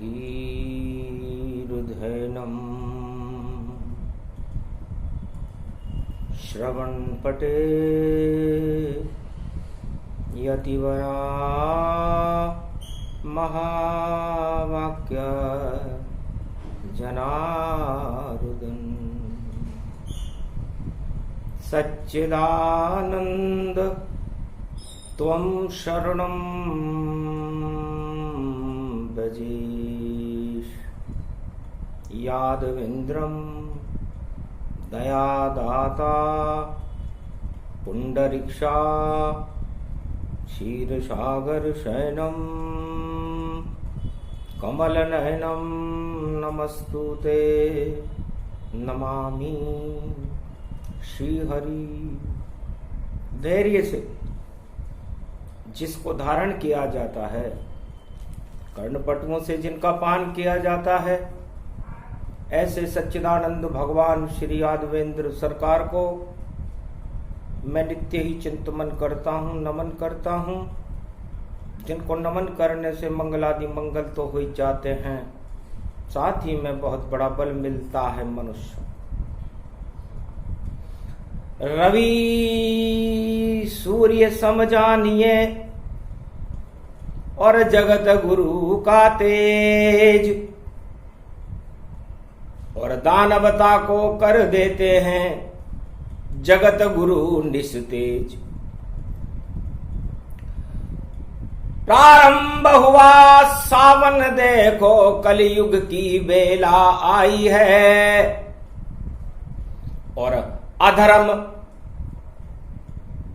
धीरुधैनं श्रवणपटे यतिवरा महावाक्य जनार्दन सच्चिदानंद त्वं शरणं व्रजेश यादवेन्द्रं दयादाता पुंडरीक्षा क्षीरसागर शयनं कमलनयनं नमस्तुते नमामि श्रीहरि। धैर्य से जिसको धारण किया जाता है, कर्णपटुओं से जिनका पान किया जाता है, ऐसे सच्चिदानंद भगवान श्री यादवेंद्र सरकार को मैं नित्य ही चिंतन करता हूँ, नमन करता हूँ। जिनको नमन करने से मंगलादि मंगल तो हो जाते हैं, साथ ही में बहुत बड़ा बल मिलता है मनुष्य। रवि सूर्य समझानिए और जगत गुरु का तेज, और दानवता को कर देते हैं जगत गुरु निस्तेज। प्रारंभ हुआ सावन देखो, कलयुग की बेला आई है, और अधर्म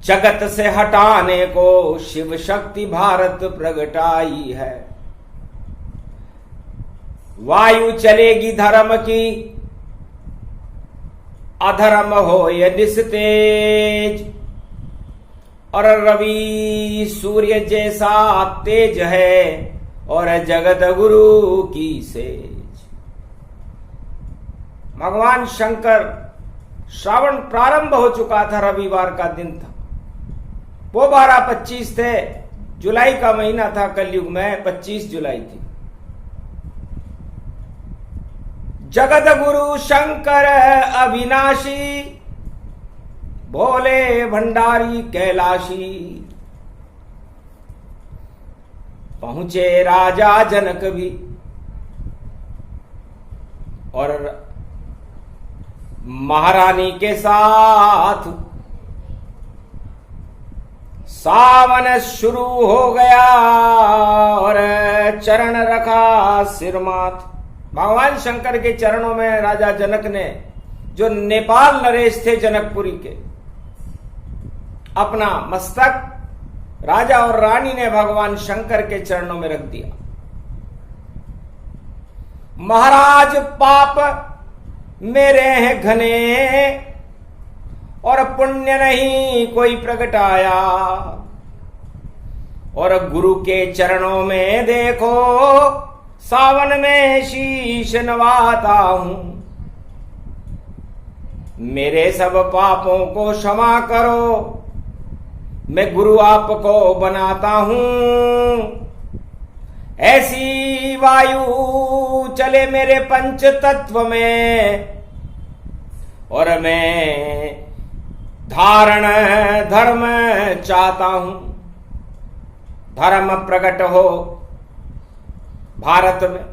जगत से हटाने को शिव शक्ति भारत प्रगटाई है। वायु चलेगी धर्म की, अधर्म हो ये निस्तेज, और रवि सूर्य जैसा तेज है, और जगत गुरु की सेज। भगवान शंकर, श्रावण प्रारंभ हो चुका था, रविवार का दिन था, वो 12-25 थे, जुलाई का महीना था, कलयुग में 25 जुलाई थी। जगत गुरु शंकर अविनाशी, भोले भंडारी कैलाशी, पहुंचे राजा जनक भी, और महारानी के साथ सावन शुरू हो गया, और चरण रखा सिर माथ। भगवान शंकर के चरणों में राजा जनक ने, जो नेपाल नरेश थे जनकपुरी के, अपना मस्तक राजा और रानी ने भगवान शंकर के चरणों में रख दिया। महाराज पाप मेरे हैं घने, और पुण्य नहीं कोई प्रगटाया, और गुरु के चरणों में देखो सावन में शीश नवाता हूं। मेरे सब पापों को क्षमा करो, मैं गुरु आपको बनाता हूं। ऐसी वायु चले मेरे पंच तत्व में, और मैं धारण धर्म चाहता हूं। धर्म प्रकट हो भारत में,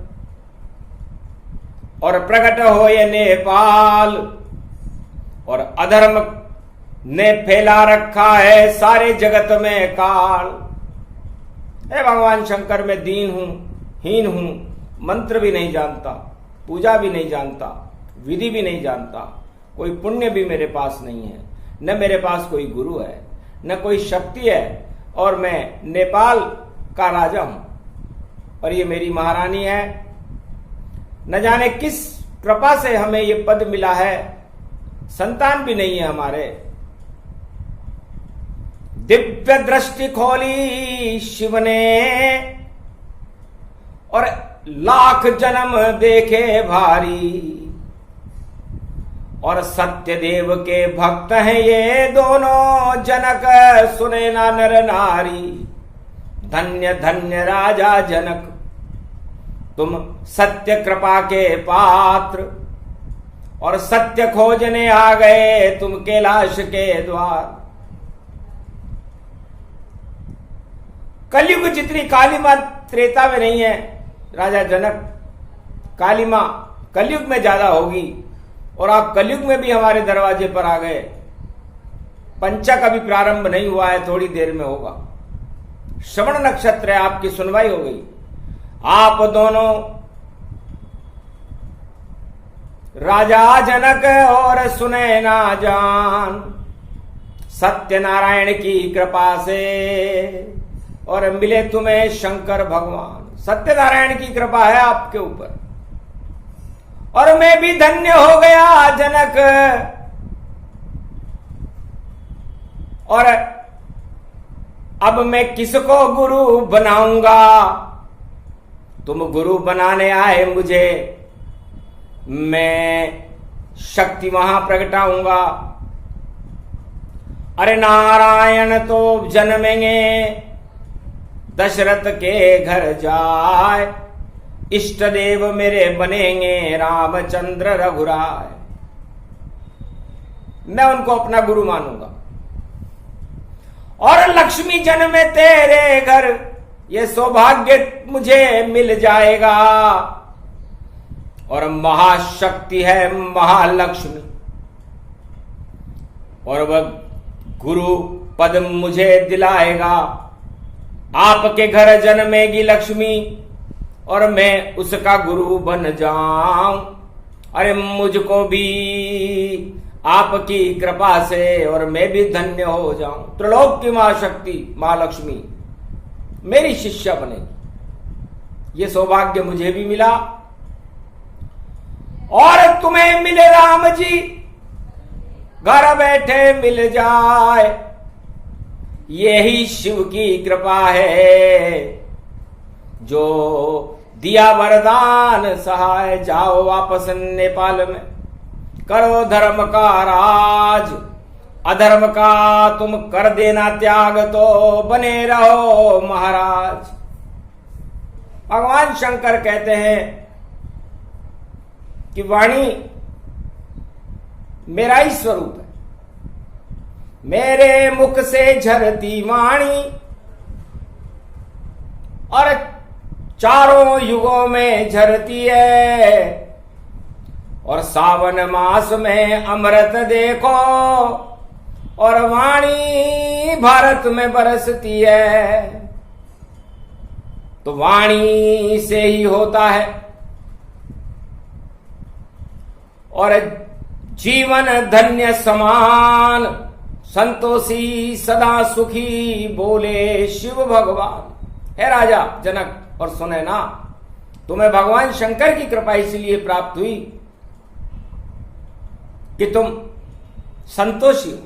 और प्रकट हो ये नेपाल, और अधर्म ने फैला रखा है सारे जगत में काल। हे भगवान शंकर, मैं दीन हूं, हीन हूं, मंत्र भी नहीं जानता, पूजा भी नहीं जानता, विधि भी नहीं जानता, कोई पुण्य भी मेरे पास नहीं है, न मेरे पास कोई गुरु है, न कोई शक्ति है, और मैं नेपाल का राजा हूं, और ये मेरी महारानी है। न जाने किस कृपा से हमें ये पद मिला है, संतान भी नहीं है हमारे। दिव्य दृष्टि खोली शिव ने, और लाख जन्म देखे भारी, और सत्यदेव के भक्त हैं ये दोनों, जनक सुने ना नर नारी। धन्य धन्य राजा जनक, तुम सत्य कृपा के पात्र, और सत्य खोजने आ गए तुम कैलाश के द्वार। कलयुग जितनी कालिमा त्रेता में नहीं है राजा जनक, कालिमा कलयुग में ज्यादा होगी, और आप कलयुग में भी हमारे दरवाजे पर आ गए। पंचक अभी प्रारंभ नहीं हुआ है, थोड़ी देर में होगा। श्रवण नक्षत्र है, आपकी सुनवाई हो गई। आप दोनों राजा जनक और सुने ना जान, सत्यनारायण की कृपा से और मिले तुम्हें शंकर भगवान। सत्यनारायण की कृपा है आपके ऊपर, और मैं भी धन्य हो गया जनक। और अब मैं किसको गुरु बनाऊंगा? तुम गुरु बनाने आए मुझे, मैं शक्ति वहां प्रगटाऊंगा। अरे नारायण तो जन्मेंगे, दशरथ के घर जाए, इष्ट देव मेरे बनेंगे रामचंद्र रघुराय। मैं उनको अपना गुरु मानूंगा। और लक्ष्मी जन्मे तेरे घर, ये सौभाग्य मुझे मिल जाएगा। और महाशक्ति है महालक्ष्मी, और वह गुरु पद मुझे दिलाएगा। आपके घर जन्मेगी लक्ष्मी, और मैं उसका गुरु बन जाऊं। अरे मुझको भी आपकी कृपा से, और मैं भी धन्य हो जाऊं। त्रिलोक की महाशक्ति महालक्ष्मी मेरी शिष्या बनेगी, ये सौभाग्य मुझे भी मिला। और तुम्हें मिले राम जी, घर बैठे मिल जाए, यही शिव की कृपा है। जो दिया वरदान सहाय, जाओ वापस नेपाल में, करो धर्म का राज। अधर्म का तुम कर देना त्याग, तो बने रहो महाराज। भगवान शंकर कहते हैं कि वाणी मेरा ही स्वरूप है, मेरे मुख से झरती वाणी, और चारों युगों में झरती है। और सावन मास में अमृत देखो, और वाणी भारत में बरसती है। तो वाणी से ही होता है। और जीवन धन्य समान, संतोषी सदा सुखी, बोले शिव भगवान। है राजा जनक, और सुने ना, तुम्हें भगवान शंकर की कृपा इसलिए प्राप्त हुई कि तुम संतोषी हो।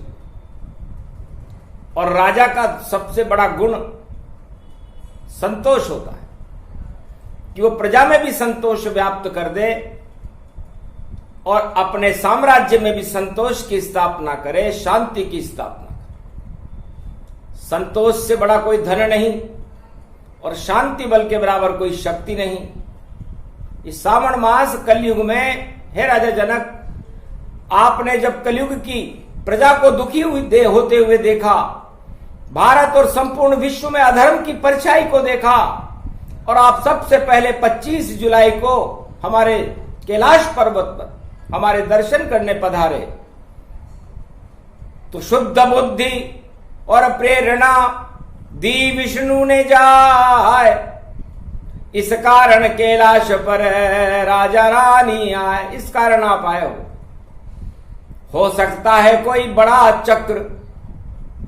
और राजा का सबसे बड़ा गुण संतोष होता है, कि वो प्रजा में भी संतोष व्याप्त कर दे, और अपने साम्राज्य में भी संतोष की स्थापना करे, शांति की स्थापना करे। संतोष से बड़ा कोई धन नहीं, और शांति बल के बराबर कोई शक्ति नहीं। इस सावन मास कलयुग में, हे राजा जनक, आपने जब कलयुग की प्रजा को दुखी होते हुए देखा, भारत और संपूर्ण विश्व में अधर्म की परछाई को देखा, और आप सबसे पहले 25 जुलाई को हमारे कैलाश पर्वत पर हमारे दर्शन करने पधारे, तो शुद्ध बुद्धि और प्रेरणा दी विष्णु ने जाए। इस कारण कैलाश पर राजा रानी आए, इस कारण आप आए हो सकता है कोई बड़ा चक्र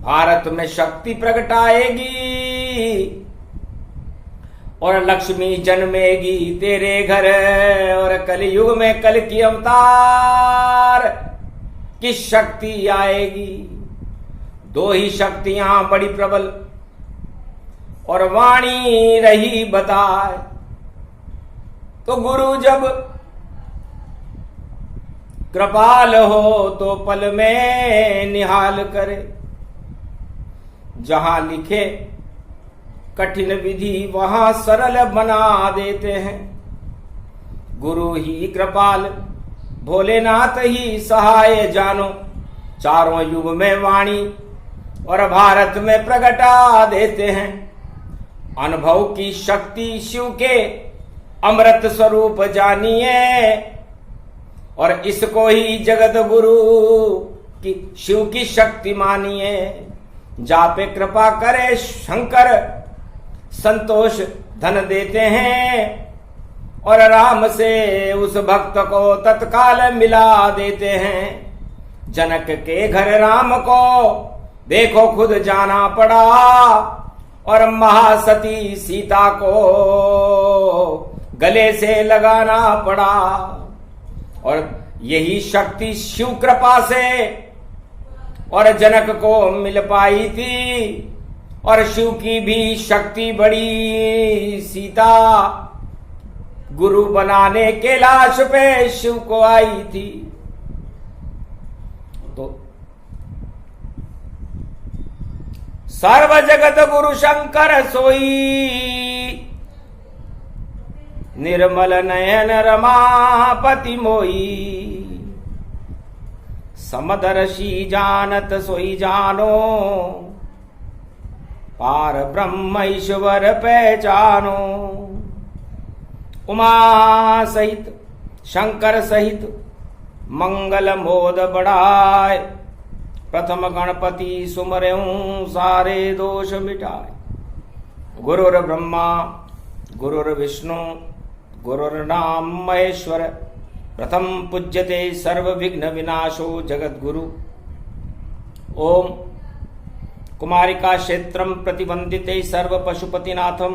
भारत में शक्ति प्रगटाएगी, और लक्ष्मी जन्मेगी तेरे घर, और कलयुग में कल की अवतार की शक्ति आएगी। दो ही शक्तियां बड़ी प्रबल, और वाणी रही बताए। तो गुरु जब कृपाल हो, तो पल में निहाल करे। जहां लिखे कठिन विधि, वहां सरल बना देते हैं। गुरु ही कृपाल, भोलेनाथ ही सहाय जानो। चारों युग में वाणी और भारत में प्रगटा देते हैं। अनुभव की शक्ति शिव के अमृत स्वरूप जानिए, और इसको ही जगत गुरु की शिव की शक्ति मानिए। जा पे कृपा करे शंकर, संतोष धन देते हैं, और राम से उस भक्त को तत्काल मिला देते हैं। जनक के घर राम को देखो खुद जाना पड़ा, और महासती सीता को गले से लगाना पड़ा। और यही शक्ति शिव कृपा से और जनक को मिल पाई थी, और शिव की भी शक्ति बड़ी। सीता गुरु बनाने के लाश पे शिव को आई थी। तो सर्व जगत गुरु शंकर सोई, निर्मल नयन रमापति मोई। समदर्शी जानत सोई जानो, पार ब्रह्म ईश्वर पहचानो। उमा सहित शंकर सहित मंगल मोद बढ़ाए, प्रथम गणपति सुमरेऊं सारे दोष मिटाए। गुरुर ब्रह्मा गुरुर विष्णु गुरुर्नाम महेश्वर, प्रथम पूज्यते सर्व विघ्न विनाशो जगत गुरु। ओम कुमारिका क्षेत्रम प्रतिबंधिते सर्व पशुपतिनाथम,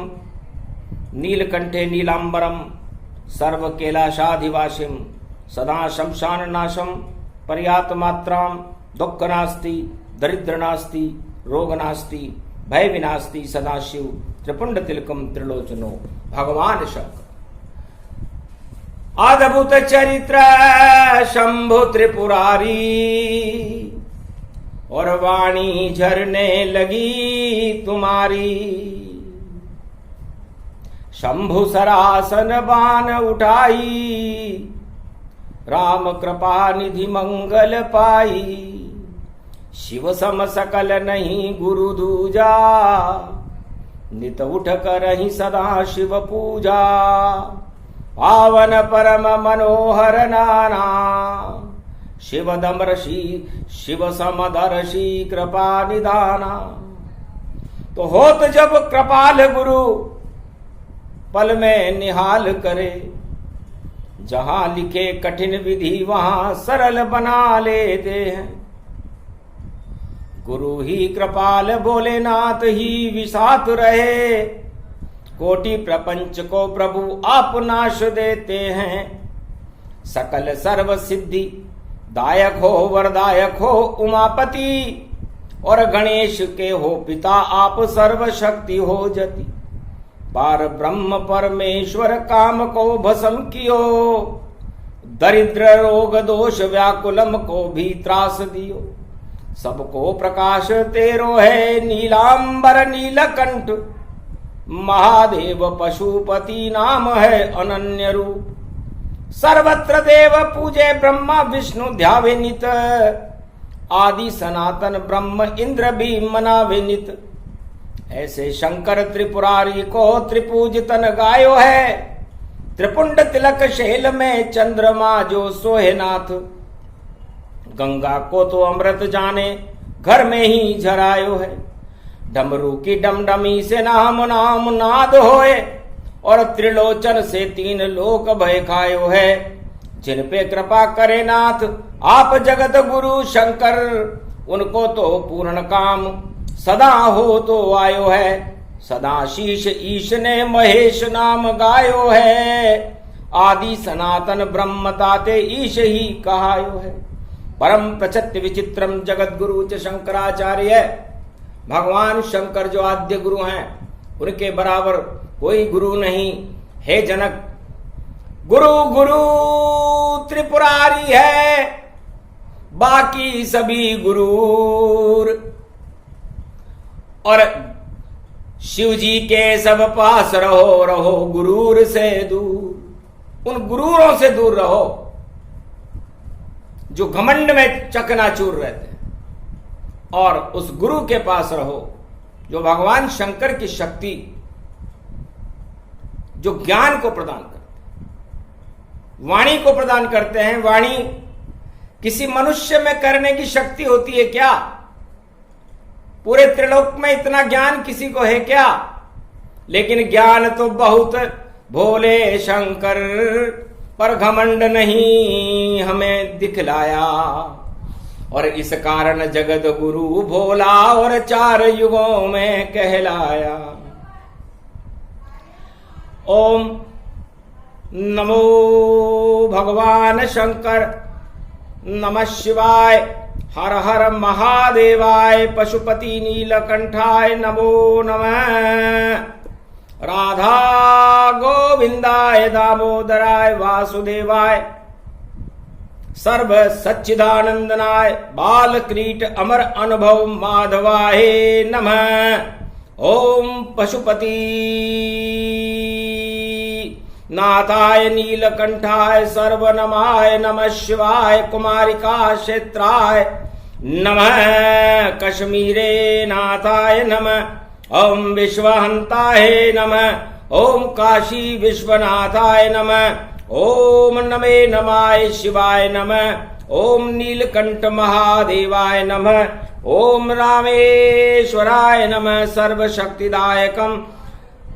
नीलकंठे नीलांबरम सर्व कैलाशाधिवासिम, सदा शमशान नाशम पर्याप्त मात्राम, दुख नास्ति दरिद्र नास्ति रोग नास्ति भय विनास्ति। सदाशिव त्रिपुंड तिलकम त्रिलोचनो भगवान शंकर। अद्भुत चरित्र शंभु त्रिपुरारी, और वाणी झरने लगी तुम्हारी। शंभु सरासन बाण उठाई, राम कृपा निधि मंगल पाई। शिव सम सकल नहीं गुरु दूजा, नित उठ करहि सदा शिव पूजा। पावन परम मनोहर नाना, शिव दमर्षि शिव समदर्शी कृपा निदाना। तो होत जब कृपाल गुरु पल में निहाल करे, जहां लिखे कठिन विधि वहां सरल बना लेते हैं। गुरु ही कृपाल भोलेनाथ ही विसात रहे, कोटि प्रपंच को प्रभु आप नाश देते हैं। सकल सर्व सिद्धि दायक हो वरदायक हो उमापति, और गणेश के हो पिता आप सर्व शक्ति हो जति। पार ब्रह्म परमेश्वर काम को भस्म कियो, दरिद्र रोग दोष व्याकुलम को भी त्रास दियो। सबको प्रकाश तेरो है नीलांबर नीलकंठ, महादेव पशुपति नाम है अनन्य रूप। सर्वत्र देव पूजे ब्रह्मा विष्णु ध्यावे नित, आदि सनातन ब्रह्म इंद्र भी मनावे नित। ऐसे शंकर त्रिपुरारी को त्रिपूज तन गायो है, त्रिपुंड तिलक शैल में चंद्रमा जो सोहे नाथ। गंगा को तो अमृत जाने घर में ही झरायो है, डमरू की डमडमी से नाम नाम नाद होए। और त्रिलोचन से तीन लोक भय खायो है, जिन पे कृपा करे नाथ आप जगत गुरु शंकर। उनको तो पूर्ण काम सदा हो तो आयो है, सदा शीश ईश ने महेश नाम गायो है। आदि सनातन ब्रह्म ताते ईश ही कहायो है। परम प्रचत्य विचित्रम जगत गुरु च शंकराचार्य। भगवान शंकर जो आद्य गुरु हैं, उनके बराबर कोई गुरु नहीं। हे जनक, गुरु गुरु त्रिपुरारी है, बाकी सभी गुरूर। और शिव जी के सब पास रहो, रहो गुरूर से दूर। उन गुरूरों से दूर रहो जो घमंड में चकनाचूर रहते हैं, और उस गुरु के पास रहो जो भगवान शंकर की शक्ति, जो ज्ञान को प्रदान करते हैं, वाणी को प्रदान करते हैं। वाणी किसी मनुष्य में करने की शक्ति होती है क्या? पूरे त्रिलोक में इतना ज्ञान किसी को है क्या? लेकिन ज्ञान तो बहुत भोले शंकर, पर घमंड नहीं हमें दिखलाया, और इस कारण जगत गुरु भोला और 4 युगों में कहलाया। ओम नमो भगवान शंकर, नमः शिवाय, हर हर महादेवाय, पशुपति नीलकंठाय नमो नमः। राधा गोविंदाय दामोदराय वासुदेवाय, सर्व सच्चिदानंदनाय, बाल क्रीट अमर अनुभव माधवाय नमः। ओम पशुपति नाथाय नीलकंठाय सर्वनमाय नमः शिवाय, कुमारिका क्षेत्राय नमः, कश्मीरे नाथाय नमः। ओम विश्वहंताय नमः, ओम काशी विश्वनाथाय नमः, ओम नमे नमाय शिवाय नमः, ओम नीलकंठ महादेवाय नमः, ओम रामेश्वराय नमः। सर्वशक्तिदायकम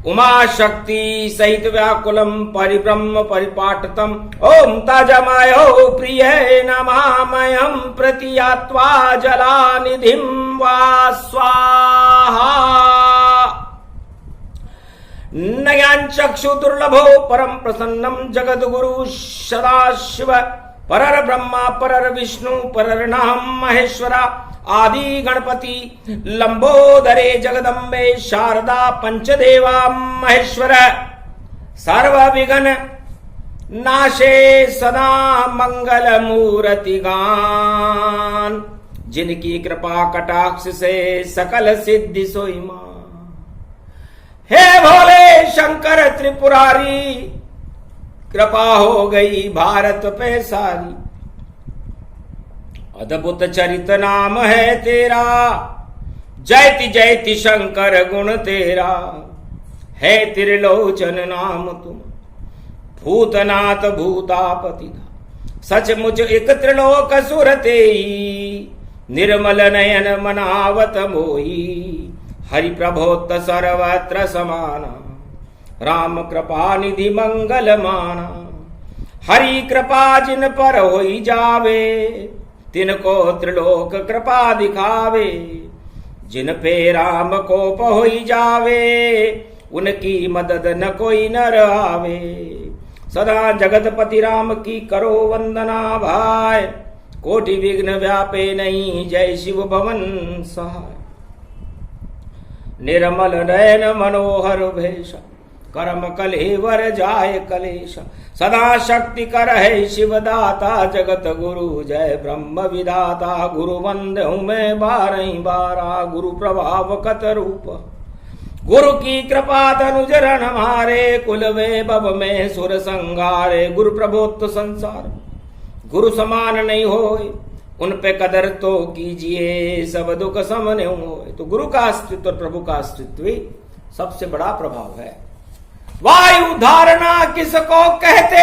उमा शक्ति सहित व्याकुलम परिब्रह्म परिपाटतम, ओम ताजमायो प्रिय नमामयम प्रतियात्वा जलानिधिम वा स्वाहा। नयन चक्षु दुर्लभो परम प्रसन्नम जगद्गुरु सदाशिव, परर ब्रह्मा परर विष्णु परर नाम महेश्वरा, आदि गणपति लंबोदरे जगदम्बे शारदा पंचदेवा महेश्वर, सर्व विघ्न नाशे सदा मंगल मूर्ति गान, जिनकी कृपा कटाक्ष से सकल सिद्धि सोई मां। हे भोले शंकर त्रिपुरारी, कृपा हो गई भारत पे सारी, अद्भुत चरित नाम है तेरा, जयति जयति शंकर गुण तेरा, है त्रिलोचन नाम तुम, भूतनाथ भूतापति, सचमुच एक त्रिलोक सुरतेई, निर्मल नयन मनावत मोही, हरि प्रभोत सर्वत्र समाना, राम कृपा निधि मंगल माना, हरि कृपा जिन पर होई जावे, तिनको त्रिलोक कृपा दिखावे, जिन पे राम कोप होई जावे, उनकी मदद न कोई नर आवे। सदा जगतपति राम की करो वंदना भाई, कोटि विघ्न व्यापे नहीं, जय शिव भवन सहाय। निर्मल नयन मनोहर भेष, कर्म कलेवर जाय कलेश, सदा शक्ति कर है शिवदाता, जगत गुरु जय ब्रह्म विधाता। गुरु वंदहु मैं 12 गुरु प्रभाव कत रूप, गुरु की कृपा तनुजरण हमारे, कुल वैभव में सुर संगारे। गुरु प्रभुत्व संसार गुरु समान नहीं होए, उन पे कदर तो कीजिए, सब दुख समन होए। तो गुरु का अस्तित्व और प्रभु का अस्तित्व ही सबसे बड़ा प्रभाव है। वायु धारणा किसको कहते,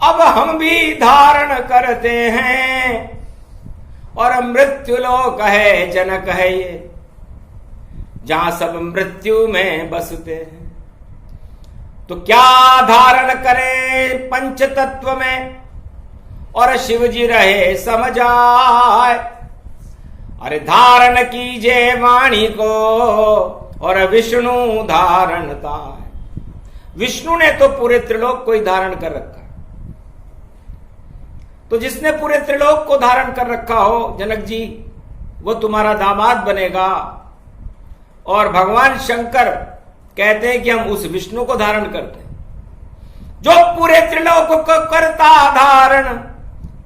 अब हम भी धारण करते हैं, और मृत्यु लोक है जनक है ये, जहां सब मृत्यु में बसते हैं। तो क्या धारण करें पंच तत्व में, और शिव जी रहे समझाए। अरे धारण कीजिए वाणी को, और विष्णु धारणता है। विष्णु ने तो पूरे त्रिलोक को ही धारण कर रखा है। तो जिसने पूरे त्रिलोक को धारण कर रखा हो जनक जी, वो तुम्हारा दामाद बनेगा। और भगवान शंकर कहते हैं कि हम उस विष्णु को धारण करते हैं जो पूरे त्रिलोक को करता धारण,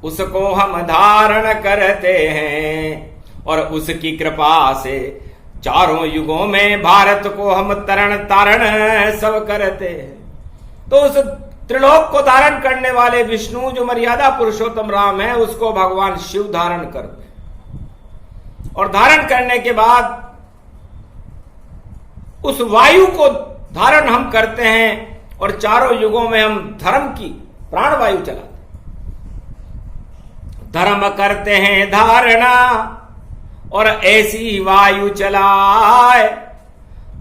उसको हम धारण करते हैं। और उसकी कृपा से चारों युगों में भारत को हम तरण तारण सब करते हैं। तो उस त्रिलोक को धारण करने वाले विष्णु जो मर्यादा पुरुषोत्तम राम है, उसको भगवान शिव धारण करते हैं। और धारण करने के बाद उस वायु को धारण हम करते हैं और चारों युगों में हम धर्म की प्राण वायु चलाते हैं। धर्म करते हैं धारणा और ऐसी वायु चलाए,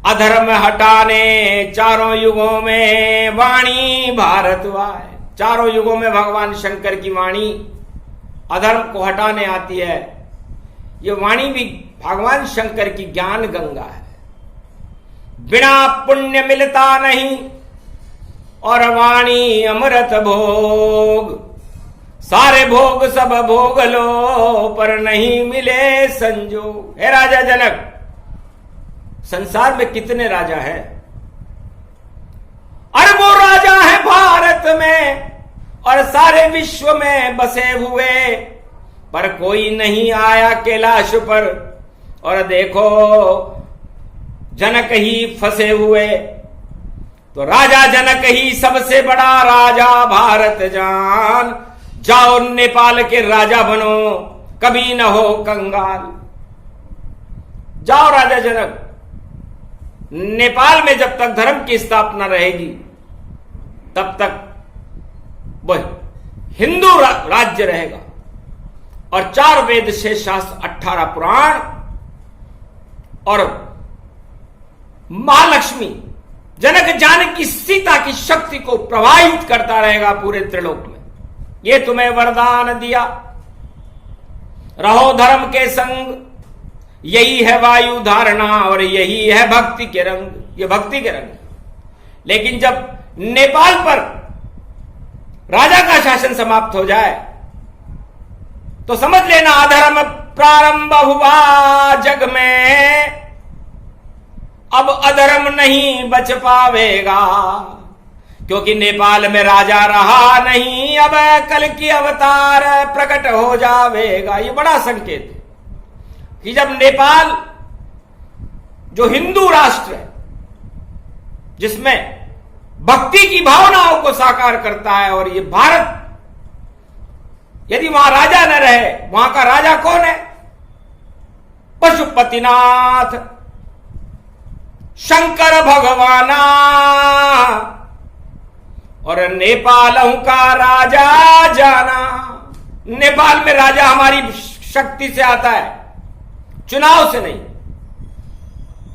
अधर्म हटाने चारों युगों में वाणी भारतवाय। चारों युगों में भगवान शंकर की वाणी अधर्म को हटाने आती है। ये वाणी भी भगवान शंकर की ज्ञान गंगा है। बिना पुण्य मिलता नहीं और वाणी अमृत भोग, सारे भोग सब भोग लो पर नहीं मिले संजोग। हे राजा जनक, संसार में कितने राजा हैं? अरबों राजा है भारत में और सारे विश्व में बसे हुए, पर कोई नहीं आया कैलाश पर। और देखो जनक ही फंसे हुए, तो राजा जनक ही सबसे बड़ा राजा भारत जान। जाओ नेपाल के राजा बनो, कभी न हो कंगाल। जाओ राजा जनक, नेपाल में जब तक धर्म की स्थापना रहेगी तब तक वह हिंदू राज्य रहेगा। और 4 वेद, 6 शास्त्र, 18 पुराण और महालक्ष्मी जनक जानकी सीता की शक्ति को प्रवाहित करता रहेगा पूरे त्रिलोक में। ये तुम्हें वरदान दिया, रहो धर्म के संग, यही है वायु धारणा और यही है भक्ति के रंग। ये भक्ति के रंग। लेकिन जब नेपाल पर राजा का शासन समाप्त हो जाए तो समझ लेना अधर्म प्रारंभ हुआ जग में, अब अधर्म नहीं बच पावेगा, क्योंकि नेपाल में राजा रहा नहीं, अब कल की अवतार प्रकट हो जावेगा। ये बड़ा संकेत है कि जब नेपाल जो हिंदू राष्ट्र है, जिसमें भक्ति की भावनाओं को साकार करता है, और ये भारत, यदि वहां राजा न रहे, वहां का राजा कौन है? पशुपतिनाथ शंकर भगवाना। और नेपाल का राजा जाना। नेपाल में राजा हमारी शक्ति से आता है, चुनाव से नहीं।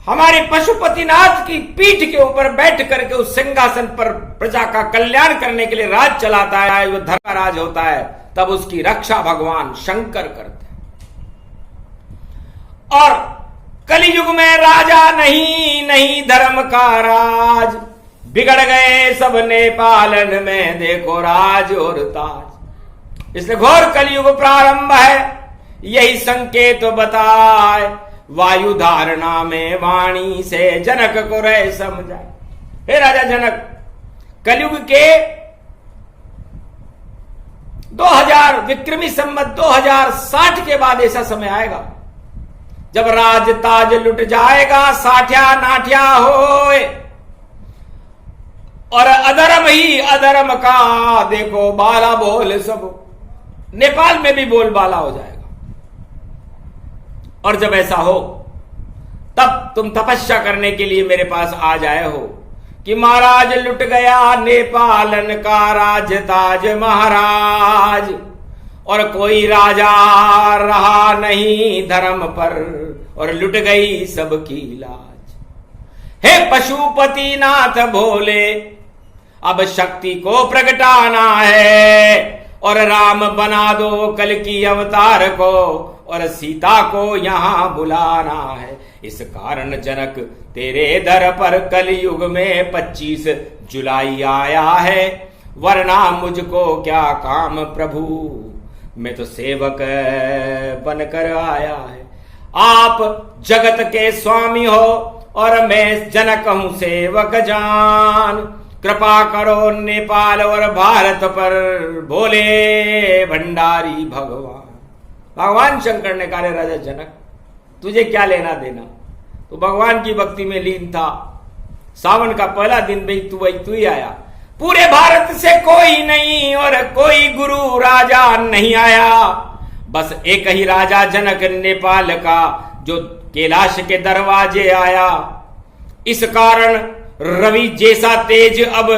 हमारे पशुपतिनाथ की पीठ के ऊपर बैठ करके उस सिंहासन पर प्रजा का कल्याण करने के लिए राज चलाता है, वो धर्म का राज होता है, तब उसकी रक्षा भगवान शंकर करते हैं। और कलियुग में राजा नहीं धर्म का राज, बिगड़ गए सब नेपालन में, देखो राज और ताज। इसलिए घोर कलियुग प्रारंभ है, यही संकेत बताए, वायु धारणा में वाणी से जनक को रहे समझाए। हे राजा जनक, कलियुग के 2000 विक्रमी संवत 2060 के बाद ऐसा समय आएगा जब राज ताज लुट जाएगा, साठ्या नाठ्या होए, और अधर्म ही अधर्म का देखो बाला बोल सब। नेपाल में भी बोल बाला हो जाएगा। और जब ऐसा हो तब तुम तपस्या करने के लिए मेरे पास आ जाए हो कि महाराज लुट गया नेपालन का राज ताज महाराज, और कोई राजा रहा नहीं धर्म पर, और लुट गई सबकी लाज। हे पशुपतिनाथ भोले, अब शक्ति को प्रगटाना है, और राम बना दो कल की अवतार को, और सीता को यहां बुलाना है। इस कारण जनक तेरे दर पर कलयुग में 25 जुलाई आया है, वरना मुझको क्या काम प्रभु, मैं तो सेवक बनकर आया है। आप जगत के स्वामी हो और मैं जनक हूं सेवक जान, कृपा करो नेपाल और भारत पर, भोले भंडारी भगवान। भगवान शंकर ने कहा, राजा जनक तुझे क्या लेना देना, तो भगवान की भक्ति में लीन था। सावन का पहला दिन भी तू ही आया, पूरे भारत से कोई नहीं और कोई गुरु राजा नहीं आया, बस एक ही राजा जनक नेपाल का जो कैलाश के दरवाजे आया। इस कारण रवि जैसा तेज अब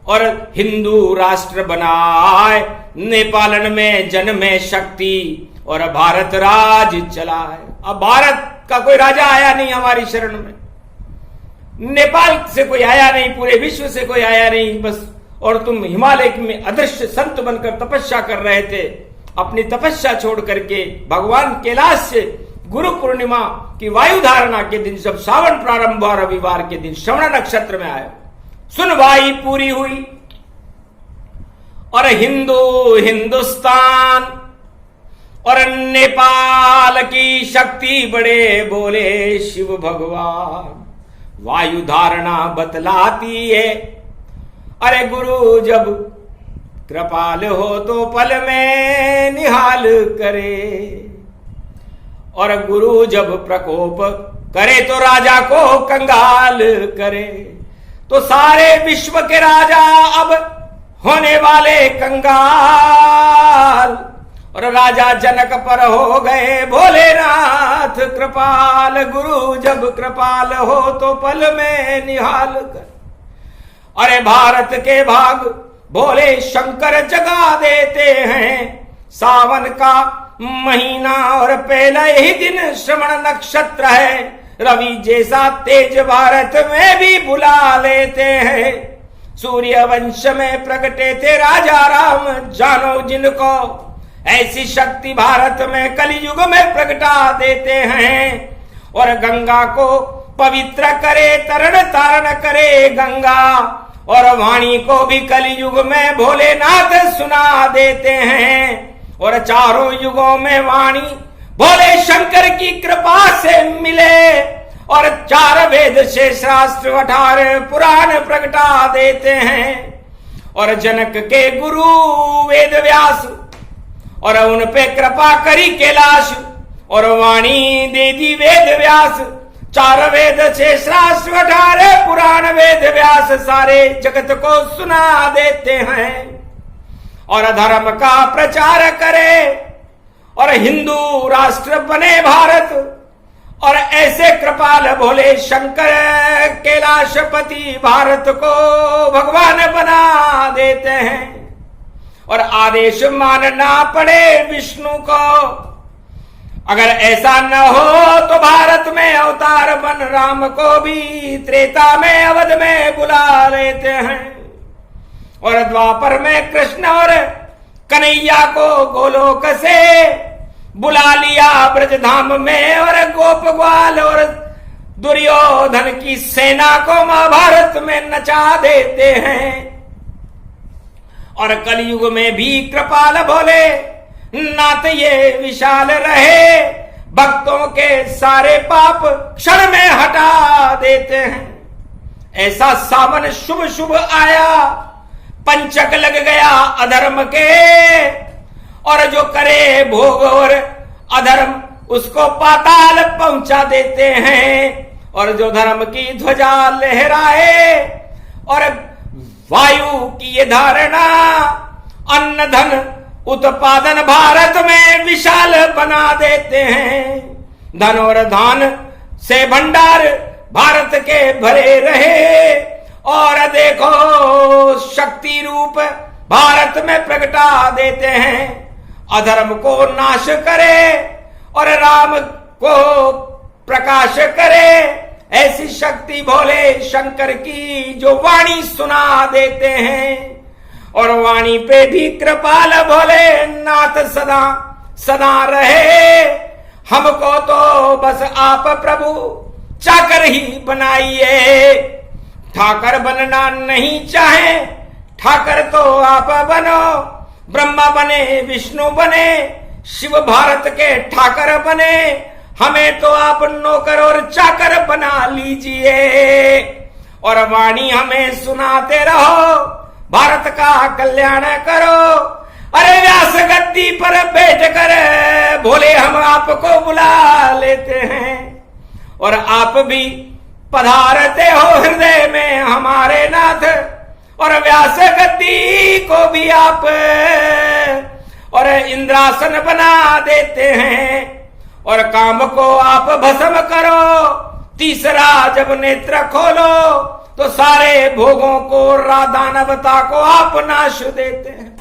और हिंदू राष्ट्र बनाए, नेपालन में जन्मे शक्ति और भारत राज चलाए। अब भारत का कोई राजा आया नहीं हमारी शरण में, नेपाल से कोई आया नहीं, पूरे विश्व से कोई आया नहीं, बस। और तुम हिमालय में अदृश्य संत बनकर तपस्या कर रहे थे, अपनी तपस्या छोड़ करके भगवान कैलाश से गुरु पूर्णिमा की वायु धारणा के दिन जब सावन प्रारंभ हुआ, रविवार के दिन श्रवण नक्षत्र में आए, सुनवाई पूरी हुई और हिंदुस्तान और नेपाल की शक्ति बड़े बोले शिव भगवान। वायु धारणा बतलाती है, अरे गुरु जब कृपाल हो तो पल में निहाल करे, और गुरु जब प्रकोप करे तो राजा को कंगाल करे। तो सारे विश्व के राजा अब होने वाले कंगाल, और राजा जनक पर हो गए भोलेनाथ कृपाल। गुरु जब कृपाल हो तो पल में निहाल कर। अरे भारत के भाग भोले शंकर जगा देते हैं, सावन का महीना और पहला ही दिन श्रवण नक्षत्र है, रवि जैसा तेज भारत में भी बुला लेते हैं। सूर्य वंश में प्रगटे थे राजा राम, जानो जिनको ऐसी शक्ति भारत में कलयुग में प्रगटा देते हैं। और गंगा को पवित्र करे, तरण तारण करे गंगा, और वाणी को भी कलयुग में भोलेनाथ सुना देते हैं। और चारों युगों में वाणी भोले शंकर की कृपा से मिले, और 4 वेद से शास्त्र 18 पुराण प्रगटा देते हैं। और जनक के गुरु वेद व्यास, और उन पे कृपा करी कैलाश, और वाणी दे दी वेद व्यास। 4 वेद से शास्त्र 18 पुराण वेद व्यास सारे जगत को सुना देते हैं। और धर्म का प्रचार करे और हिंदू राष्ट्र बने भारत, और ऐसे कृपाल भोले शंकर कैलाशपति भारत को भगवान बना देते हैं। और आदेश मानना पड़े विष्णु को, अगर ऐसा न हो तो भारत में अवतार बन राम को भी त्रेता में अवध में बुला लेते हैं। और द्वापर में कृष्ण और कन्हैया को गोलोक से बुला लिया ब्रजधाम में, और गोप ग्वाल और दुर्योधन की सेना को महाभारत में नचा देते हैं। और कलयुग में भी कृपाल भोले नाथ ये विशाल रहे, भक्तों के सारे पाप क्षण में हटा देते हैं। ऐसा सावन शुभ शुभ आया, पंचक लग गया अधर्म के, और जो करे भोग और अधर्म उसको पाताल पहुंचा देते हैं। और जो धर्म की ध्वजा लहराए और वायु की ये धारणा, अन्न धन उत्पादन भारत में विशाल बना देते हैं। धन और धान से भंडार भारत के भरे रहे, और देखो शक्ति रूप भारत में प्रगटा देते हैं। अधर्म को नाश करे और राम को प्रकाश करे, ऐसी शक्ति भोले शंकर की जो वाणी सुना देते हैं। और वाणी पे भी कृपाल भोले नाथ सदा सदा रहे। हमको तो बस आप प्रभु चाकर ही बनाइए, ठाकर बनना नहीं चाहे ठाकर तो आप बनो। ब्रह्मा बने विष्णु बने शिव भारत के ठाकर बने, हमें तो आप नौकर और चाकर बना लीजिए। और वाणी हमें सुनाते रहो, भारत का कल्याण करो। अरे व्यास गद्दी पर बैठ कर भोले हम आपको बुला लेते हैं, और आप भी पधारते हो हृदय में हमारे नाथ। और व्यास गद्दी को भी आप और इंद्रासन बना देते हैं, और काम को आप भस्म करो, तीसरा जब नेत्र खोलो तो सारे भोगों को दानवता को आप नाश देते हैं।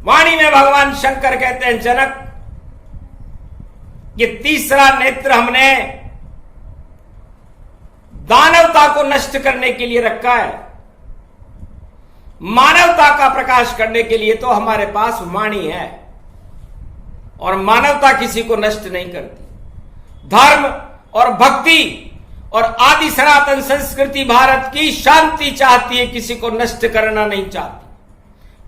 वाणी में भगवान शंकर कहते हैं, जनक ये तीसरा नेत्र हमने दानवता को नष्ट करने के लिए रखा है, मानवता का प्रकाश करने के लिए तो हमारे पास वाणी है, और मानवता किसी को नष्ट नहीं करती। धर्म और भक्ति और आदि सनातन संस्कृति भारत की शांति चाहती है, किसी को नष्ट करना नहीं चाहती,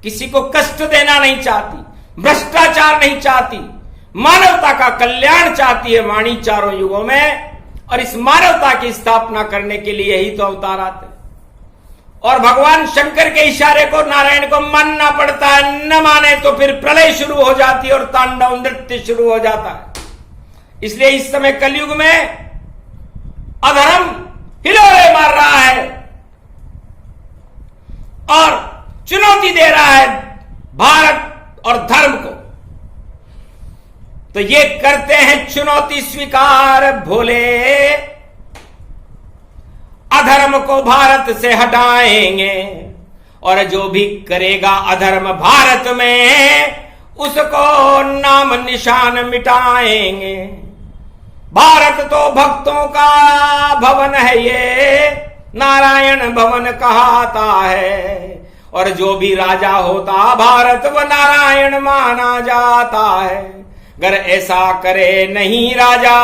किसी को कष्ट देना नहीं चाहती, भ्रष्टाचार नहीं चाहती, मानवता का कल्याण चाहती है वाणी चारों युगों में। और इस मानवता की स्थापना करने के लिए ही तो अवतार आते हैं, और भगवान शंकर के इशारे को नारायण को मानना पड़ता है, न माने तो फिर प्रलय शुरू हो जाती है और तांडव नृत्य शुरू हो जाता है। इसलिए इस समय कलयुग में अधर्म हिलोरे मार रहा है और चुनौती दे रहा है भारत और धर्म को। तो ये करते हैं चुनौती स्वीकार भोले, अधर्म को भारत से हटाएंगे, और जो भी करेगा अधर्म भारत में उसको नाम निशान मिटाएंगे। भारत तो भक्तों का भवन है, ये नारायण भवन कहाता है, और जो भी राजा होता भारत वो नारायण माना जाता है। अगर ऐसा करे नहीं राजा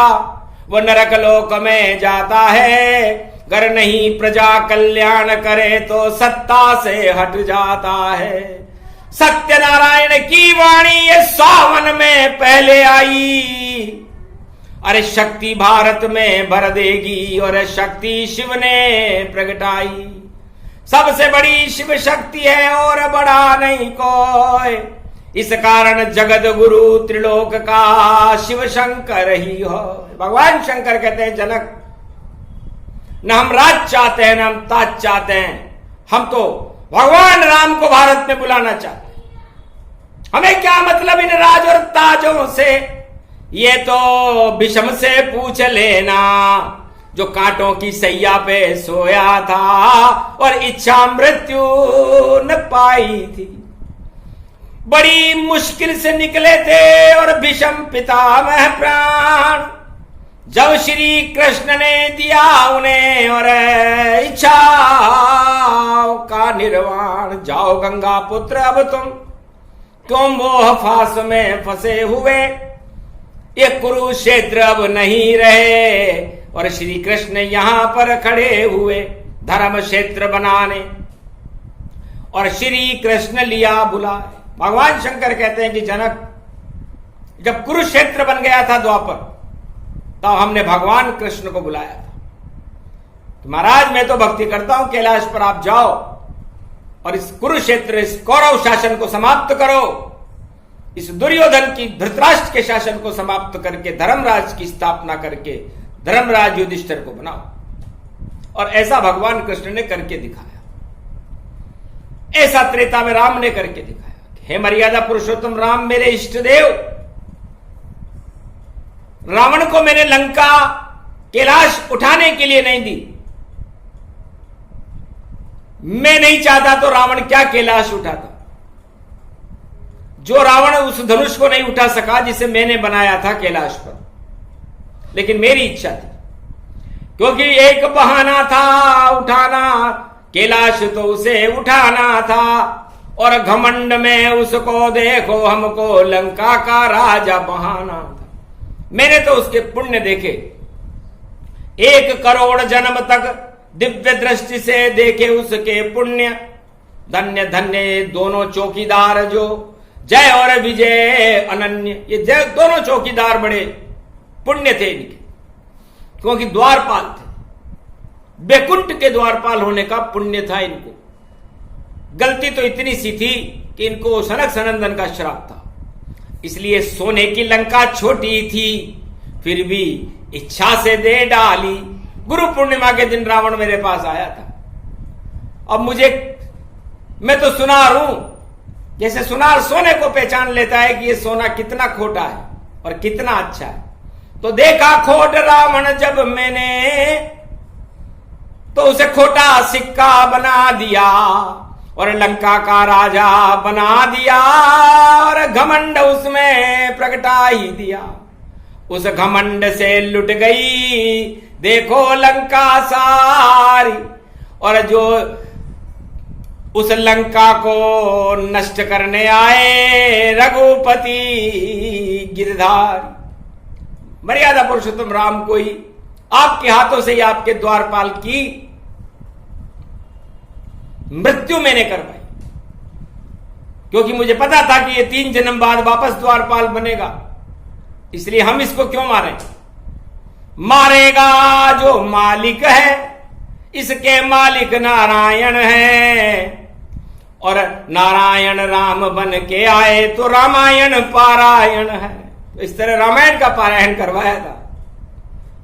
वो नरक लोक में जाता है, अगर नहीं प्रजा कल्याण करे तो सत्ता से हट जाता है। सत्यनारायण की वाणी ये सावन में पहले आई, अरे शक्ति भारत में भर देगी, और शक्ति शिव ने प्रगटाई। सबसे बड़ी शिव शक्ति है और बड़ा नहीं कोई, इस कारण जगत गुरु त्रिलोक का शिव शंकर ही हो। भगवान शंकर कहते हैं, जनक न हम राज चाहते हैं न हम ताज चाहते हैं, हम तो भगवान राम को भारत में बुलाना चाहते हैं। हमें क्या मतलब इन राज और ताजों से, ये तो विषम से पूछ लेना जो कांटों की सैया पे सोया था और इच्छा मृत्यु न पाई थी। बड़ी मुश्किल से निकले थे और विषम पितामह प्राण, जब श्री कृष्ण ने दिया उन्हें और इच्छा का निर्वाण। जाओ गंगा पुत्र अब तुम क्यों मोह फास में फंसे हुए, ये कुरुक्षेत्र अब नहीं रहे, और श्री कृष्ण यहां पर खड़े हुए धर्म क्षेत्र बनाने, और श्री कृष्ण लिया बुलाए। भगवान शंकर कहते हैं कि जनक जब कुरुक्षेत्र बन गया था द्वापर, तब हमने भगवान कृष्ण को बुलाया था। तो महाराज मैं तो भक्ति करता हूं, कैलाश पर आप जाओ और इस कुरुक्षेत्र, इस कौरव शासन को समाप्त करो, इस दुर्योधन की धृतराष्ट्र के शासन को समाप्त करके धर्मराज की स्थापना करके धर्मराज युधिष्ठिर को बनाओ। और ऐसा भगवान कृष्ण ने करके दिखाया, ऐसा त्रेता में राम ने करके दिखाया। हे मर्यादा पुरुषोत्तम राम मेरे इष्ट देव, रावण को मैंने लंका कैलाश उठाने के लिए नहीं दी। मैं नहीं चाहता तो रावण क्या कैलाश उठाता। जो रावण उस धनुष को नहीं उठा सका जिसे मैंने बनाया था कैलाश पर, लेकिन मेरी इच्छा थी, क्योंकि एक बहाना था उठाना कैलाश, तो उसे उठाना था। और घमंड में उसको देखो हमको लंका का राजा बहाना था। मैंने तो उसके पुण्य देखे, 1 करोड़ जन्म तक दिव्य दृष्टि से देखे उसके पुण्य। धन्य धन्य दोनों चौकीदार जो जय और विजय अनन्य, ये जय दोनों चौकीदार बड़े पुण्य थे इनके, क्योंकि द्वारपाल थे। बैकुंठ के द्वारपाल होने का पुण्य था इनको। गलती तो इतनी सी थी कि इनको सनक सनंदन का श्राप था, इसलिए सोने की लंका छोटी थी फिर भी इच्छा से दे डाली। गुरु पूर्णिमा के दिन रावण मेरे पास आया था, अब मैं तो सुनार हूं, जैसे सुनार सोने को पहचान लेता है कि ये सोना कितना खोटा है और कितना अच्छा है। तो देखा खोट रावण जब मैंने, तो उसे खोटा सिक्का बना दिया और लंका का राजा बना दिया और घमंड उसमें प्रगटा ही दिया। उस घमंड से लुट गई देखो लंका सारी, और जो उस लंका को नष्ट करने आए रघुपति गिरधारी। मर्यादा पुरुषोत्तम राम को ही आपके हाथों से ही आपके द्वारपाल की मृत्यु मैंने करवाई, क्योंकि मुझे पता था कि ये 3 जन्म बाद वापस द्वारपाल बनेगा, इसलिए हम इसको क्यों मारें। मारेगा जो मालिक है, इसके मालिक नारायण है, और नारायण राम बन के आए तो रामायण पारायण है। तो इस तरह रामायण का पारायण करवाया था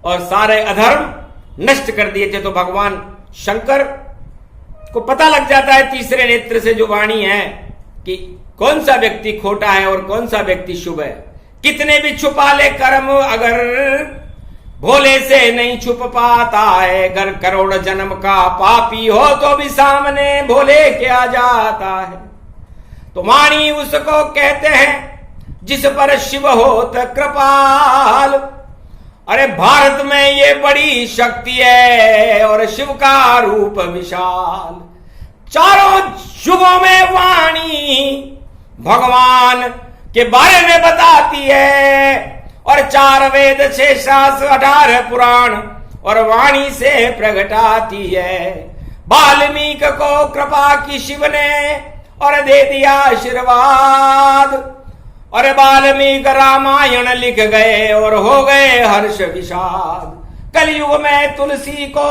और सारे अधर्म नष्ट कर दिए थे। तो भगवान शंकर को पता लग जाता है तीसरे नेत्र से जो वाणी है कि कौन सा व्यक्ति खोटा है और कौन सा व्यक्ति शुभ है। कितने भी छुपा ले कर्म अगर भोले से नहीं छुप पाता है, अगर करोड़ जन्म का पापी हो तो भी सामने भोले के आ जाता है। तो वाणी उसको कहते हैं जिस पर शिव होत कृपाल। अरे भारत में ये बड़ी शक्ति है और शिव का रूप विशाल। चारों युगों में वाणी भगवान के बारे में बताती है, और 4 वेद 6 शास्त्र 18 पुराण और वाणी से प्रगटाती है। वाल्मीकि को कृपा की शिव ने और दे दिया आशीर्वाद, और वाल्मीकि रामायण लिख गए और हो गए हर्ष विषाद। कलयुग में तुलसी को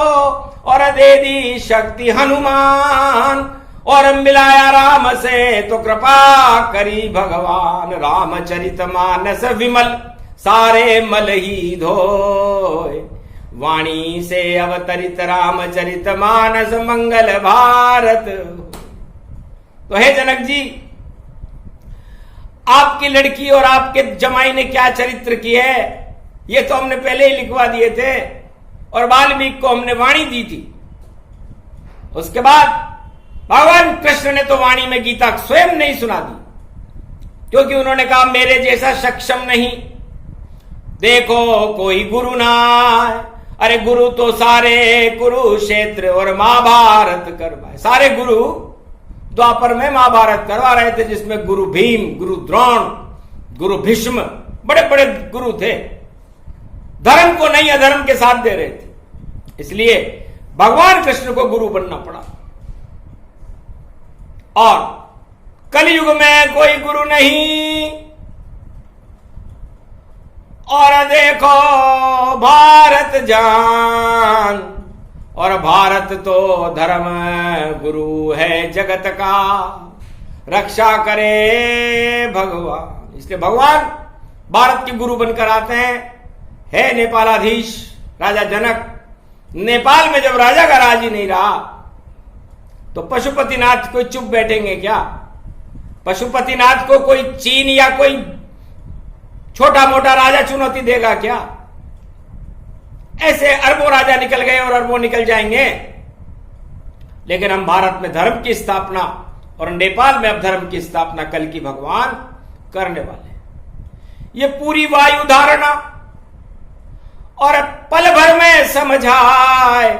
और दे दी शक्ति हनुमान, और मिलाया राम से तो कृपा करी भगवान। रामचरितमानस विमल सारे मल ही धोए, वाणी से अवतरित रामचरितमानस मंगल भारत। तो हे जनक जी, आपकी लड़की और आपके जमाई ने क्या चरित्र की है ये तो हमने पहले ही लिखवा दिए थे, और वाल्मीकि को हमने वाणी दी थी। उसके बाद भगवान कृष्ण ने तो वाणी में गीता स्वयं नहीं सुना दी, क्योंकि उन्होंने कहा मेरे जैसा सक्षम नहीं, देखो कोई गुरु ना। अरे गुरु तो सारे कुरुक्षेत्र और महाभारत करवाए। सारे गुरु द्वापर में महाभारत करवा रहे थे, जिसमें गुरु भीम, गुरु द्रोण, गुरु भीष्म बड़े बड़े गुरु थे। धर्म को नहीं अधर्म के साथ दे रहे थे, इसलिए भगवान कृष्ण को गुरु बनना पड़ा। और कलयुग में कोई गुरु नहीं, और देखो भारत जान, और भारत तो धर्म गुरु है जगत का, रक्षा करे भगवान। इसलिए भगवान भारत के गुरु बनकर आते हैं। है नेपालाधीश राजा जनक। नेपाल में जब राजा का राज ही नहीं रहा तो पशुपतिनाथ कोई चुप बैठेंगे क्या? पशुपतिनाथ को कोई चीन या कोई छोटा मोटा राजा चुनौती देगा क्या? ऐसे अरबों राजा निकल गए और अरबों निकल जाएंगे, लेकिन हम भारत में धर्म की स्थापना और नेपाल में अब धर्म की स्थापना कल की भगवान करने वाले हैं। ये पूरी वायु धारणा और पल भर में समझाए,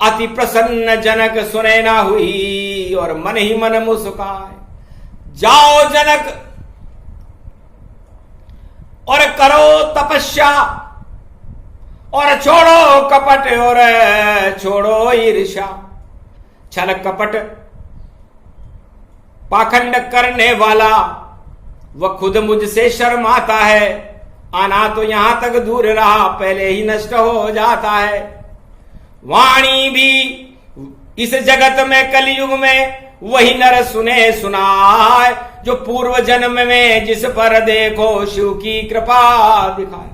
अति प्रसन्न जनक सुने ना हुई और मन ही मन मुस्काए। जाओ जनक और करो तपस्या और छोड़ो कपट और छोड़ो ईर्ष्या। छल कपट पाखंड करने वाला वह खुद मुझसे शर्माता है। आना तो यहां तक दूर रहा, पहले ही नष्ट हो जाता है। वाणी भी इस जगत में कलयुग में वही नर सुने सुनाए, जो पूर्व जन्म में जिस पर देखो शिव की कृपा दिखाए।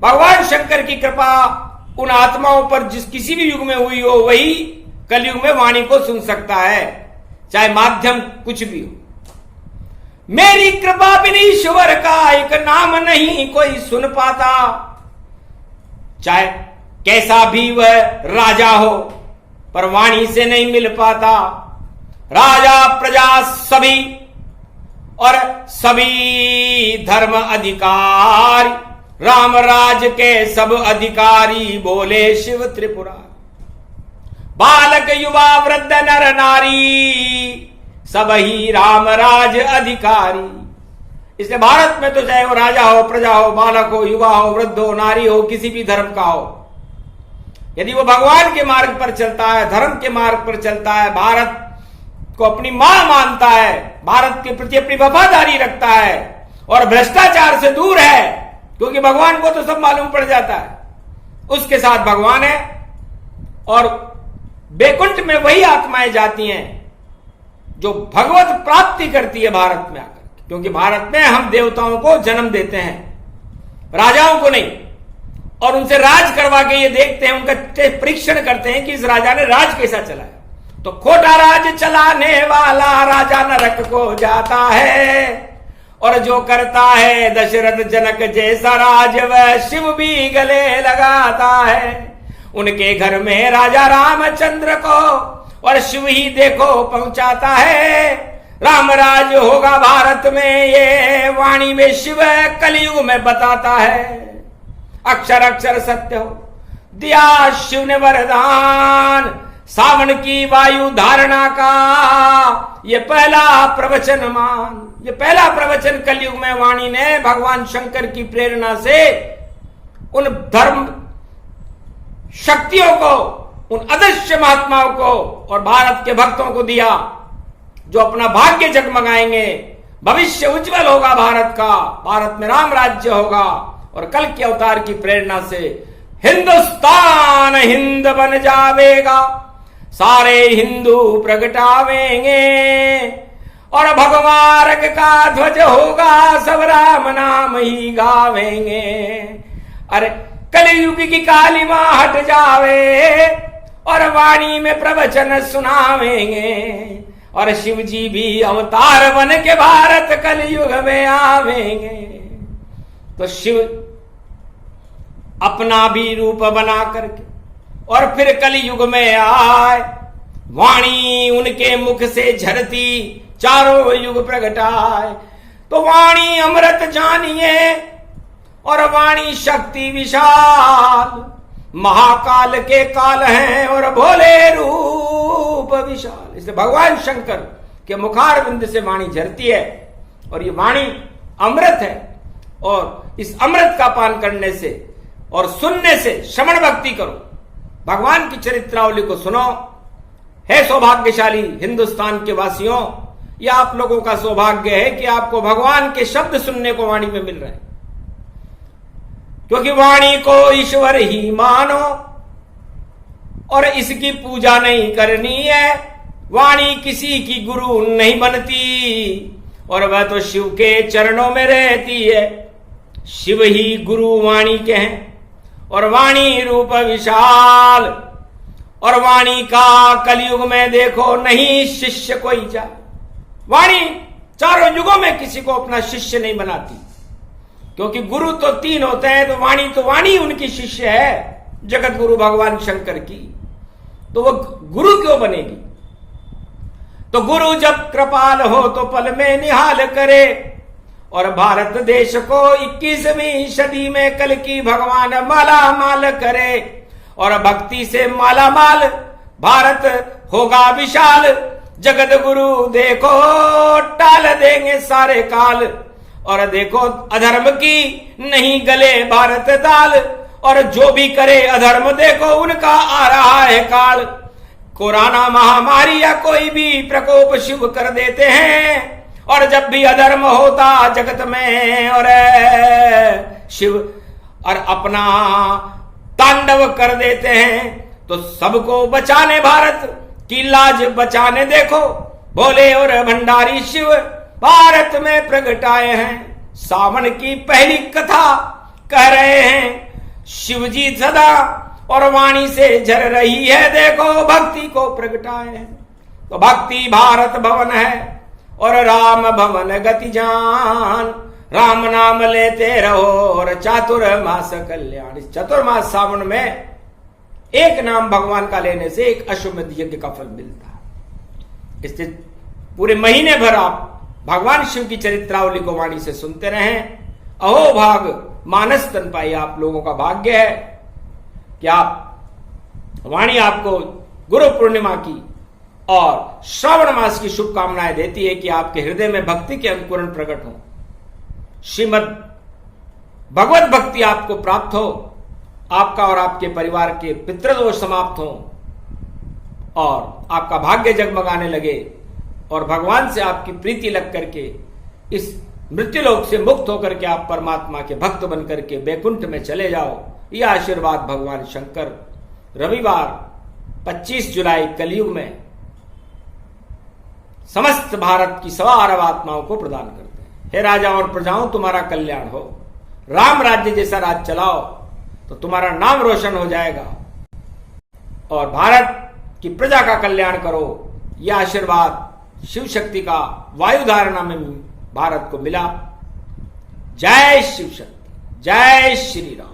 भगवान शंकर की कृपा उन आत्माओं पर जिस किसी भी युग में हुई हो, वही कलयुग में वाणी को सुन सकता है, चाहे माध्यम कुछ भी हो। मेरी कृपा बिन ईश्वर का एक नाम नहीं कोई सुन पाता, चाहे कैसा भी वह राजा हो पर वाणी से नहीं मिल पाता। राजा प्रजा सभी और सभी धर्म अधिकारी, राम राज के सब अधिकारी बोले शिव त्रिपुरारी। बालक युवा वृद्ध नर नारी सब ही राम राज अधिकारी। इसलिए भारत में तो चाहे वो राजा हो, प्रजा हो, बालक हो, युवा हो, वृद्ध हो, नारी हो, किसी भी धर्म का हो, यदि वो भगवान के मार्ग पर चलता है, धर्म के मार्ग पर चलता है, भारत को अपनी मां मानता है, भारत के प्रति अपनी वफादारी रखता है और भ्रष्टाचार से दूर है, क्योंकि भगवान को तो सब मालूम पड़ जाता है, उसके साथ भगवान है। और बैकुंठ में वही आत्माएं जाती हैं जो भगवत प्राप्ति करती है भारत में आकर, क्योंकि भारत में हम देवताओं को जन्म देते हैं, राजाओं को नहीं, और उनसे राज करवा के ये देखते हैं, उनका परीक्षण करते हैं कि इस राजा ने राज कैसा चलाया। तो खोटा राज चलाने वाला राजा नरक को जाता है, और जो करता है दशरथ जनक जैसा राज वह शिव भी गले लगाता है। उनके घर में राजा रामचंद्र को और शिव ही देखो पहुंचाता है। रामराज होगा भारत में, ये वाणी में शिव कलयुग में बताता है। अक्षर अक्षर सत्य हो दिया शिव ने वरदान, सावन की वायु धारणा का ये पहला प्रवचन मान। ये पहला प्रवचन कलयुग में वाणी ने भगवान शंकर की प्रेरणा से उन धर्म शक्तियों को, उन अदृश्य महात्माओं को और भारत के भक्तों को दिया, जो अपना भाग्य जगमगाएंगे। भविष्य उज्जवल होगा भारत का, भारत में राम राज्य होगा, और कल के अवतार की प्रेरणा से हिंदुस्तान हिंद बन जावेगा, सारे हिंदू प्रगटावेंगे और भगवान का ध्वज होगा, सब राम नाम ही गावेंगे। अरे कलयुग की काली मां हट जावे और वाणी में प्रवचन सुनावेंगे, और शिव जी भी अवतार बन के भारत कलयुग में आवेंगे। तो शिव अपना भी रूप बना करके और फिर कलयुग में आए, वाणी उनके मुख से झरती चारों युग प्रगटाए। तो वाणी अमृत जानिए और वाणी शक्ति विशाल, महाकाल के काल हैं और भोले रूप विशाल। इसलिए भगवान शंकर के मुखार बिंद से वाणी झरती है, और ये वाणी अमृत है, और इस अमृत का पान करने से और सुनने से श्रवण भक्ति करो, भगवान की चरित्रावली को सुनो। है सौभाग्यशाली हिंदुस्तान के वासियों, यह आप लोगों का सौभाग्य है कि आपको भगवान के शब्द सुनने को वाणी में मिल रहे हैं, क्योंकि वाणी को ईश्वर ही मानो और इसकी पूजा नहीं करनी है। वाणी किसी की गुरु नहीं बनती, और वह तो शिव के चरणों में रहती है। शिव ही गुरु वाणी के हैं, और वाणी रूप विशाल, और वाणी का कलयुग में देखो नहीं शिष्य कोई जा। वाणी चारों युगों में किसी को अपना शिष्य नहीं बनाती, क्योंकि गुरु तो तीन होते हैं, तो वाणी उनकी शिष्य है, जगत गुरु भगवान शंकर की। तो वो गुरु क्यों बनेगी? तो गुरु जब कृपाल हो तो पल में निहाल करे, और भारत देश को 21वीं सदी में कल की भगवान माला माल करे, और भक्ति से माला माल भारत होगा विशाल। जगत गुरु देखो टाल देंगे सारे काल, और देखो अधर्म की नहीं गले भारत दाल, और जो भी करे अधर्म देखो उनका आ रहा है काल। कोरोना महामारी या कोई भी प्रकोप शिव कर देते हैं, और जब भी अधर्म होता जगत में और शिव और अपना तांडव कर देते हैं, तो सबको बचाने भारत की लाज बचाने देखो भोले और भंडारी शिव भारत में प्रगटाए हैं। सावन की पहली कथा कह रहे हैं शिव जी सदा, और वाणी से झर रही है, देखो भक्ति को प्रगटाए। तो भक्ति भारत भवन है और राम भवन गति जान। राम नाम लेते रहो और चातुर्मास कल्याण। इस चतुर्मास सावन में एक नाम भगवान का लेने से एक अश्वमेध यज्ञ का फल मिलता है। इससे पूरे महीने भर आप भगवान शिव की चरित्रावली को वाणी से सुनते रहें। अहो भाग मानस तन पाई, आप लोगों का भाग्य है कि आप वाणी आपको गुरु पूर्णिमा की और श्रावण मास की शुभकामनाएं देती है कि आपके हृदय में भक्ति के अंकुरण प्रकट हो, श्रीमद भगवत भक्ति आपको प्राप्त हो, आपका और आपके परिवार के पितृदोष समाप्त हो और आपका भाग्य जगमगाने लगे और भगवान से आपकी प्रीति लग करके इस मृत्युलोक से मुक्त होकर के आप परमात्मा के भक्त बनकर के बैकुंठ में चले जाओ। यह आशीर्वाद भगवान शंकर रविवार 25 जुलाई कलयुग में समस्त भारत की 1.25 अरब आत्माओं को प्रदान करते हैं। हे राजाओं और प्रजाओं, तुम्हारा कल्याण हो। राम राज्य जैसा राज चलाओ तो तुम्हारा नाम रोशन हो जाएगा और भारत की प्रजा का कल्याण करो। यह आशीर्वाद शिव शक्ति का वायु धारणा में भारत को मिला। जय शिव शक्ति, जय श्री राम।